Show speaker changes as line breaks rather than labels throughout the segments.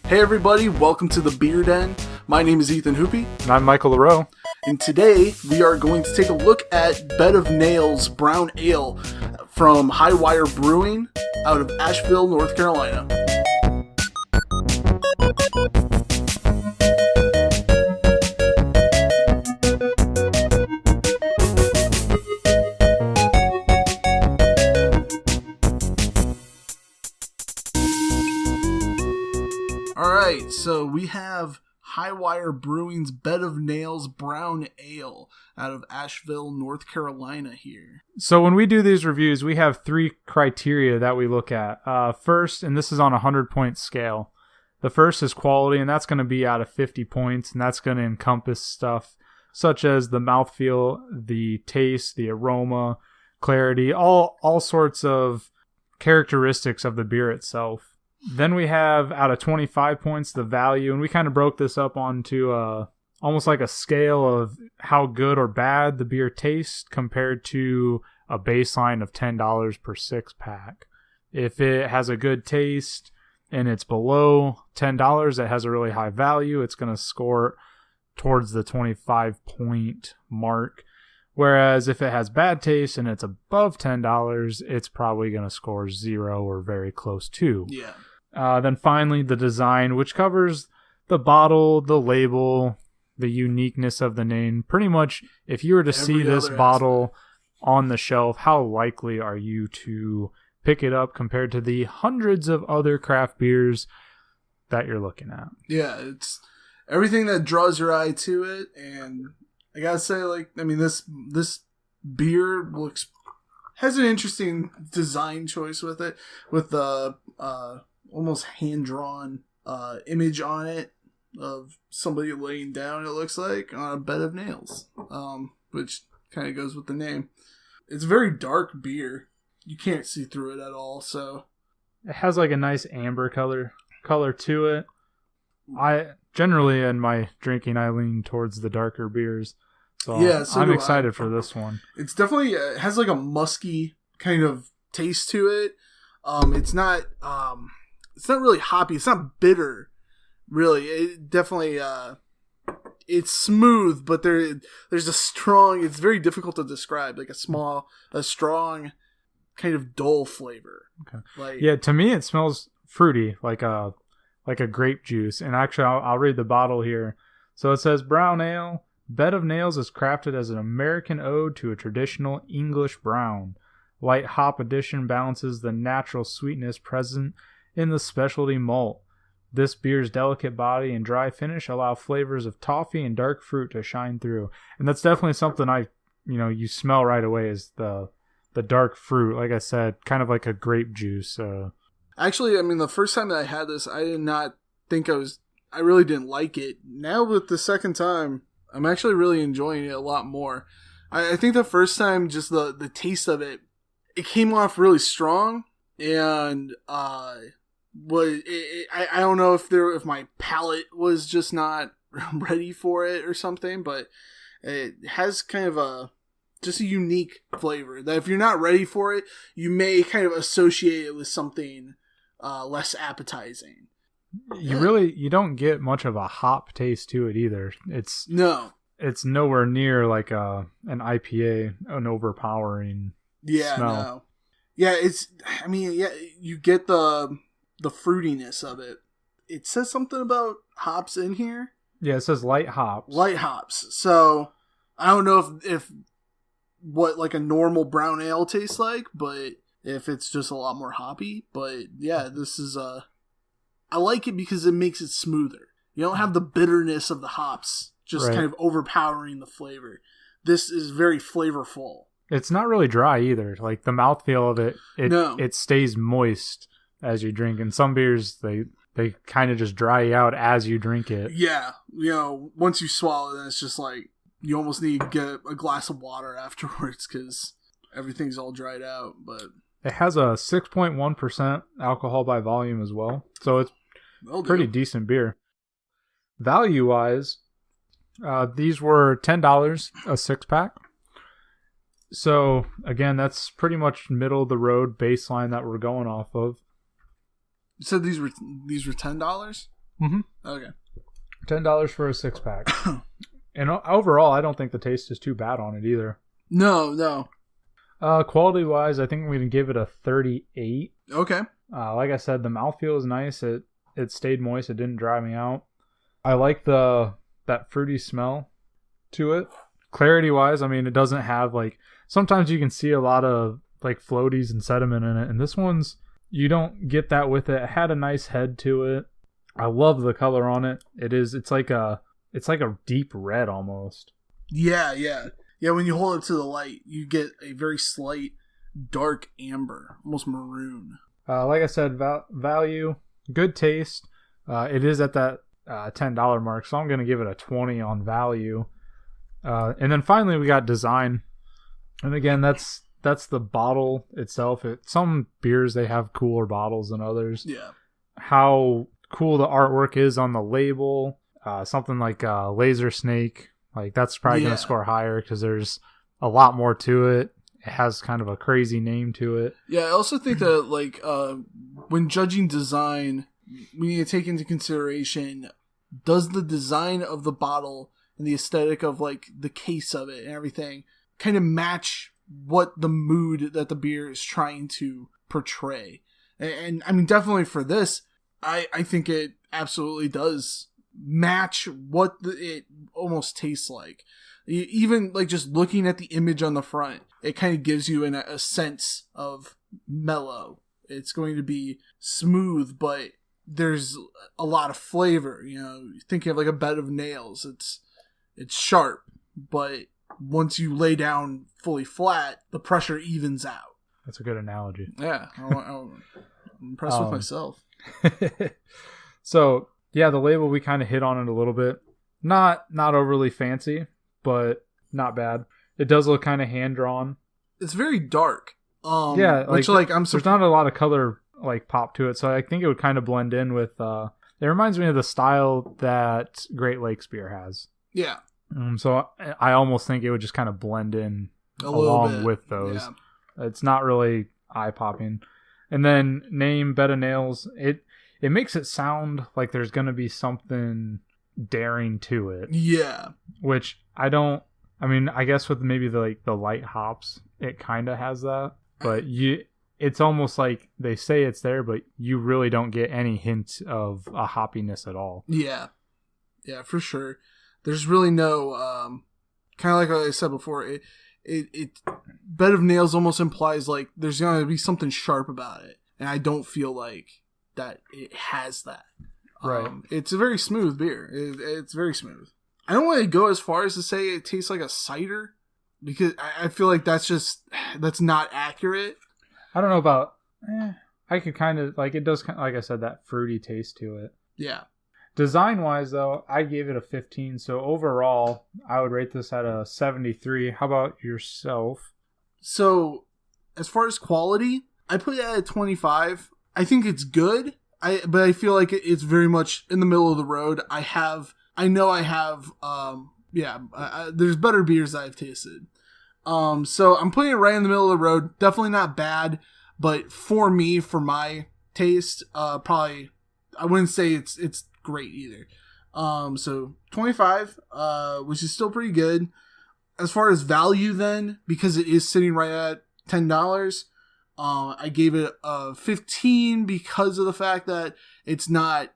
Hey everybody, welcome to the Beer Den. My name is Ethan Hoopy.
And I'm Michael LaRoe.
And today we are going to take a look at Bed of Nails Brown Ale from Highwire Brewing out of Asheville, North Carolina. Alright, so we have Highwire Brewing's Bed of Nails Brown Ale out of Asheville, North Carolina here.
So when we do these reviews, we have three criteria that we look at. First, and this is on a 100-point scale, the first is quality, and that's going to be out of 50 points, and that's going to encompass stuff such as the mouthfeel, the taste, the aroma, clarity, all sorts of characteristics of the beer itself. Then we have, out of 25 points, the value, and we kind of broke this up onto almost like a scale of how good or bad the beer tastes compared to a baseline of $10 per six-pack. If it has a good taste and it's below $10, it has a really high value. It's going to score towards the 25-point mark. Whereas if it has bad taste and it's above $10, it's probably going to score 0 or very close to.
Yeah.
Then finally, the design, which covers the bottle, the label, the uniqueness of the name. Pretty much, if you were to see this bottle on the shelf, how likely are you to pick it up compared to the hundreds of other craft beers that you're looking at?
Yeah, it's everything that draws your eye to it. And I gotta say, this beer has an interesting design choice with it, with the almost hand-drawn image on it of somebody laying down, it looks like, on a bed of nails, which kind of goes with the name. It's a very dark beer. You can't see through it at all, so...
It has like a nice amber color to it. I generally, in my drinking, I lean towards the darker beers, so yeah, I'm excited for this one.
It's definitely, it has like a musky kind of taste to it. It's not really hoppy. It's not bitter, really. It definitely, it's smooth, but there's a strong, it's very difficult to describe, like a strong kind of dull flavor.
Okay. Yeah, to me it smells fruity, like a grape juice. And actually, I'll read the bottle here. So it says, Brown Ale, Bed of Nails is crafted as an American ode to a traditional English brown. Light hop addition balances the natural sweetness present in the specialty malt. This beer's delicate body and dry finish allow flavors of toffee and dark fruit to shine through. And that's definitely something you smell right away is the dark fruit. Like I said, kind of like a grape juice.
Actually, the first time that I had this, I did not think I really didn't like it. Now with the second time, I'm actually really enjoying it a lot more. I think the first time, just the taste of it came off really strong, and I don't know if my palate was just not ready for it or something, but it has kind of just a unique flavor that if you're not ready for it, you may kind of associate it with something less appetizing.
You don't get much of a hop taste to it either. It's nowhere near like an IPA, an overpowering smell. No. Yeah, you get the fruitiness of it. It says something about hops in here. Yeah, it says light hops.
Light hops. So I don't know if what like a normal brown ale tastes like, but if it's just a lot more hoppy. But yeah, this is I like it because it makes it smoother. You don't have the bitterness of the hops just kind of overpowering the flavor. This is very flavorful.
It's not really dry either. Like the mouthfeel of it stays moist as you drink. And some beers, they kind of just dry out as you drink it.
Yeah. Once you swallow it, it's just like you almost need to get a glass of water afterwards because everything's all dried out. But
it has a 6.1% alcohol by volume as well. So it's pretty decent beer. Value-wise, these were $10 a six-pack. So again, that's pretty much middle of the road baseline that we're going off of.
You said these were $10?
Mm-hmm.
Okay.
$10 for a 6-pack. And overall, I don't think the taste is too bad on it either.
No.
Quality-wise, I think we can give it a 38.
Okay.
Like I said, the mouthfeel is nice. It stayed moist. It didn't dry me out. I like that fruity smell to it. Clarity-wise, I mean, it doesn't have, like... Sometimes you can see a lot of, like, floaties and sediment in it. And this one's... You don't get that with it. It had a nice head to it. I love the color on it. It's like a deep red almost.
Yeah. When you hold it to the light, you get a very slight dark amber, almost maroon.
Like I said, value, good taste. It is at that $10 mark, so I'm going to give it a 20 on value. And then finally, we got design. And again, that's the bottle itself. Some beers, they have cooler bottles than others.
Yeah.
How cool the artwork is on the label. Something like Laser Snake, like that's probably going to score higher because there's a lot more to it. It has kind of a crazy name to it.
Yeah, I also think that like when judging design, we need to take into consideration, does the design of the bottle and the aesthetic of like the case of it and everything kind of match what the mood that the beer is trying to portray? And I mean, definitely for this, I think it absolutely does match what it almost tastes like. Even like just looking at the image on the front, it kind of gives you a sense of mellow. It's going to be smooth, but there's a lot of flavor. You know, thinking of like a bed of nails. It's sharp, but once you lay down fully flat, the pressure evens out.
That's a good analogy.
Yeah, I'm impressed with myself.
So yeah, the label, we kind of hit on it a little bit. Not overly fancy, but not bad. It does look kind of hand drawn.
It's very dark.
Yeah,
there's
not a lot of color like pop to it, so I think it would kind of blend in with. It reminds me of the style that Great Lakes beer has.
Yeah.
So I almost think it would just kind of blend in along with those. Yeah. It's not really eye popping. And then name Bed of Nails. It makes it sound like there's going to be something daring to it.
Yeah.
Which I don't. I mean, I guess with maybe the light hops, it kind of has that. But it's almost like they say it's there, but you really don't get any hint of a hoppiness at all.
Yeah. Yeah, for sure. There's really no, kind of like what I said before, it Bed of Nails almost implies like there's going to be something sharp about it. And I don't feel like that it has that.
Right.
It's a very smooth beer. It's very smooth. I don't want to go as far as to say it tastes like a cider, because I feel like that's not accurate.
I don't know about, I could kind of, like, it does, like I said, that fruity taste to it.
Yeah.
Design-wise, though, I gave it a 15, so overall, I would rate this at a 73. How about yourself? So,
as far as quality, I put it at a 25. I think it's good, but I feel like it's very much in the middle of the road. There's better beers that I've tasted. So I'm putting it right in the middle of the road. Definitely not bad, but for me, for my taste, probably I wouldn't say it's great either. So 25, which is still pretty good. As far as value then, because it is sitting right at $10, I gave it a 15 because of the fact that it's not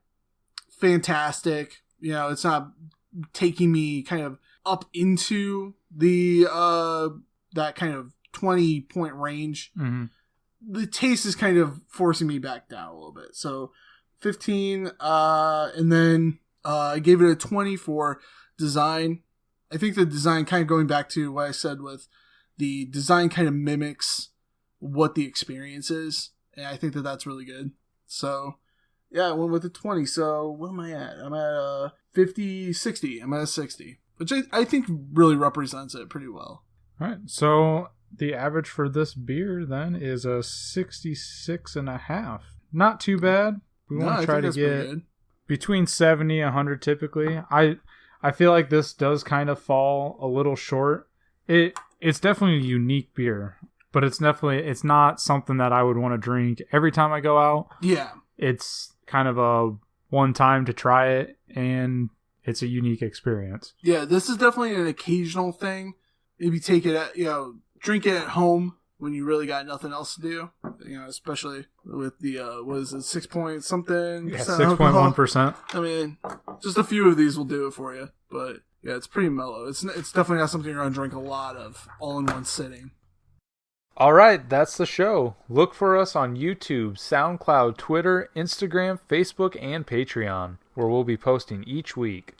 fantastic. You know, it's not taking me kind of up into the that kind of 20-point range.
Mm-hmm.
The taste is kind of forcing me back down a little bit. So 15, and then I gave it a 20 for design. I think the design, kind of going back to what I said with the design, kind of mimics what the experience is, and I think that that's really good. So yeah, I went with a 20. So what am I at? I'm at 50, 60. I'm at a 60, which I think really represents it pretty well.
All right, so the average for this beer then is a 66.5. Not too bad. We want to try to get between 70 and 100 typically. I feel like this does kind of fall a little short. It It's definitely a unique beer, but it's not something that I would want to drink every time I go out.
Yeah.
It's kind of a one time to try it, and it's a unique experience.
Yeah, this is definitely an occasional thing. Maybe take it drink it at home when you really got nothing else to do. Especially with the, what is it, 6 point something?
Yeah, 6.1%.
I mean, just a few of these will do it for you. But yeah, it's pretty mellow. It's definitely not something you're going to drink a lot of all in one sitting.
All right, that's the show. Look for us on YouTube, SoundCloud, Twitter, Instagram, Facebook, and Patreon, where we'll be posting each week.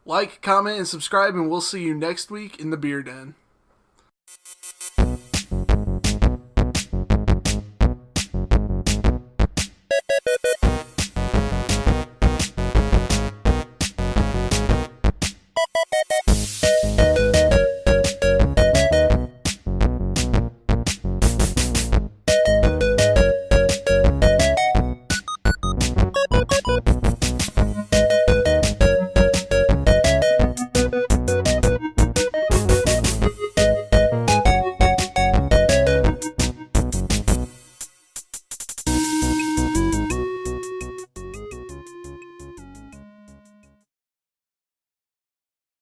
Like, comment, and subscribe, and we'll see you next week in the Beer Den.